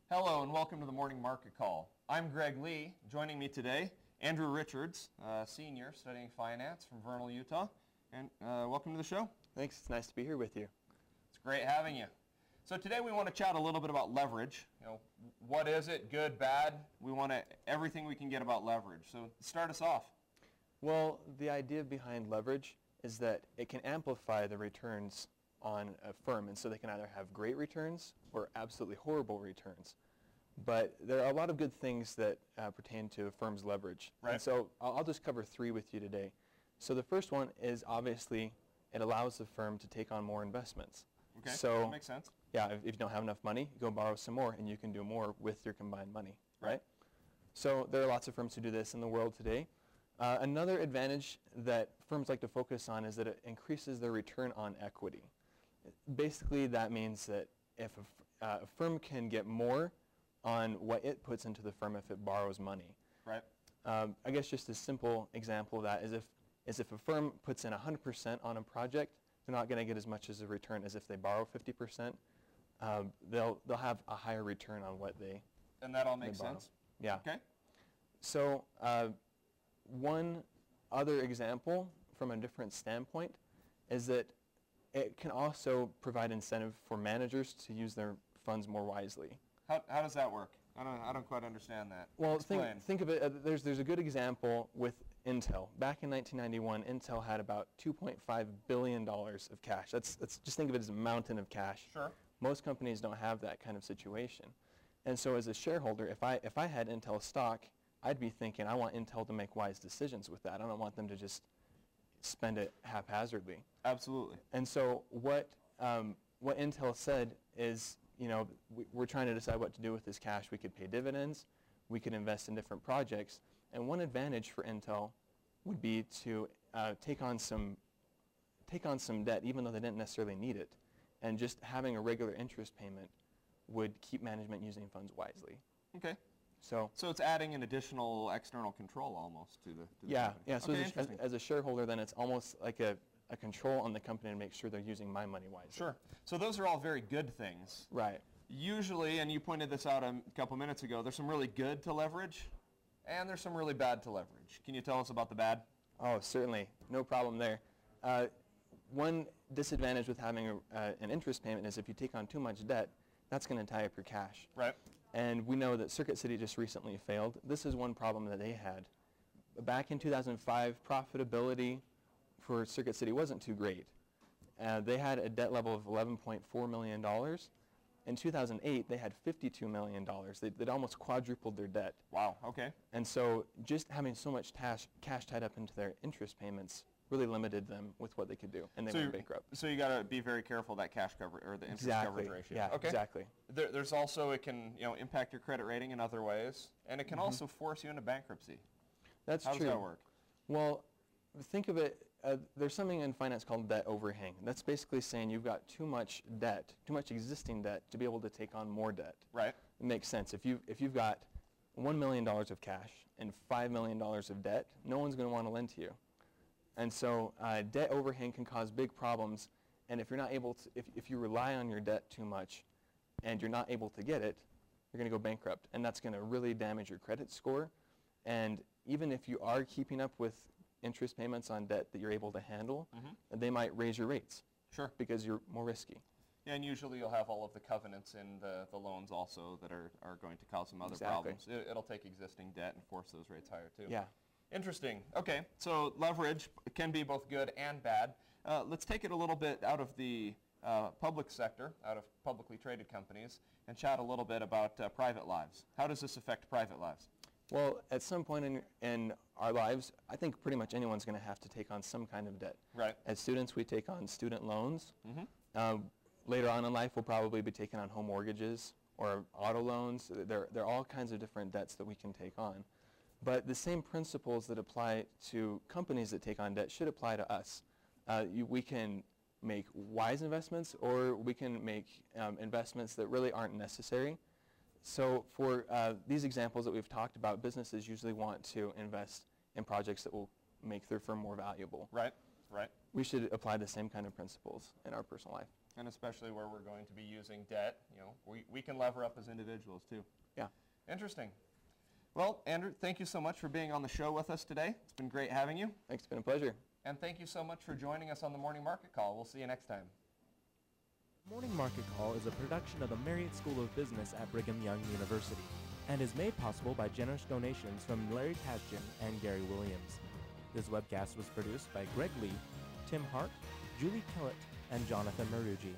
Hello and welcome to the Morning Market Call. I'm Greg Lee. Joining me today, Andrew Richards, senior studying finance from Vernal, Utah. And welcome to the show. Thanks. It's nice to be here with you. It's great having you. So today we want to chat a little bit about leverage. What is it? Good, bad? We want everything we can get about leverage. So start us off. Well, the idea behind leverage is that it can amplify the returns on a firm, and so they can either have great returns or absolutely horrible returns. But there are a lot of good things that pertain to a firm's leverage. Right. And so I'll just cover three with you today. So the first one is obviously it allows the firm to take on more investments. Okay, so that makes sense. Yeah, if you don't have enough money, you go borrow some more and you can do more with your combined money, right? So there are lots of firms who do this in the world today. Another advantage that firms like to focus on is that it increases their return on equity. Basically, that means that if a firm can get more on what it puts into the firm if it borrows money. Right. I guess just a simple example of that is if a firm puts in 100% on a project, they're not going to get as much as a return as if they borrow 50%. They'll have a higher return on what they And that all makes sense? Yeah. Okay. So one other example from a different standpoint is that it can also provide incentive for managers to use their funds more wisely. How does that work? I don't quite understand that. Well, Explain. think of it, there's a good example with Intel. Back in 1991, Intel had about $2.5 billion of cash. That's just think of it as a mountain of cash. Sure. Most companies don't have that kind of situation. And so as a shareholder, if I had Intel stock, I'd be thinking, I want Intel to make wise decisions with that. I don't want them to just spend it haphazardly. Absolutely. And so what Intel said is, we're trying to decide what to do with this cash. We could pay dividends. We could invest in different projects. And one advantage for Intel would be to take on some debt, even though they didn't necessarily need it. And just having a regular interest payment would keep management using funds wisely. Okay. So it's adding an additional external control almost to the yeah, company. yeah. So Okay, as a shareholder, then it's almost like a control on the company to make sure they're using my money wisely. Sure. So those are all very good things. Right. Usually, and you pointed this out a couple minutes ago, there's some really good to leverage, and there's some really bad to leverage. Can you tell us about the bad? Oh, certainly. No problem there. One disadvantage with having an interest payment is if you take on too much debt, that's going to tie up your cash. Right. And we know that Circuit City just recently failed. This is one problem that they had. Back in 2005, profitability for Circuit City wasn't too great. They had a debt level of $11.4 million. In 2008, they had $52 million. They'd almost quadrupled their debt. Wow, okay. And so just having so much cash tied up into their interest payments really limited them with what they could do, and they went bankrupt. So you got to be very careful that cash cover or the interest coverage ratio. Yeah, okay. Exactly. There's also, it can impact your credit rating in other ways, and it can also force you into bankruptcy. That's true. How does that work? Well, think of it, there's something in finance called debt overhang. That's basically saying you've got too much debt, too much existing debt to be able to take on more debt. Right. It makes sense. If you've got $1 million of cash and $5 million of debt, no one's going to want to lend to you. And so debt overhang can cause big problems, and if you're not able to, if you rely on your debt too much and you're not able to get it, you're going to go bankrupt, and that's going to really damage your credit score. And even if you are keeping up with interest payments on debt that you're able to handle, they might raise your rates. Sure. Because you're more risky. Yeah, and usually you'll have all of the covenants in the loans also that are going to cause some other problems. It'll take existing debt and force those rates higher too. Yeah. Interesting. Okay, so leverage can be both good and bad. Let's take it a little bit out of the public sector, out of publicly traded companies, and chat a little bit about private lives. How does this affect private lives? Well, at some point in our lives, I think pretty much anyone's going to have to take on some kind of debt. Right. As students, we take on student loans. Later on in life, we'll probably be taking on home mortgages or auto loans. There are all kinds of different debts that we can take on. But the same principles that apply to companies that take on debt should apply to us. We can make wise investments, or we can make investments that really aren't necessary. So for these examples that we've talked about, businesses usually want to invest in projects that will make their firm more valuable. Right. right? We should apply the same kind of principles in our personal life. And especially where we're going to be using debt, we can lever up as individuals too. Yeah. Interesting. Well, Andrew, thank you so much for being on the show with us today. It's been great having you. Thanks, it's been a pleasure. And thank you so much for joining us on the Morning Market Call. We'll see you next time. Morning Market Call is a production of the Marriott School of Business at Brigham Young University and is made possible by generous donations from Larry Tasjan and Gary Williams. This webcast was produced by Greg Lee, Tim Hart, Julie Kellett, and Jonathan Marugi.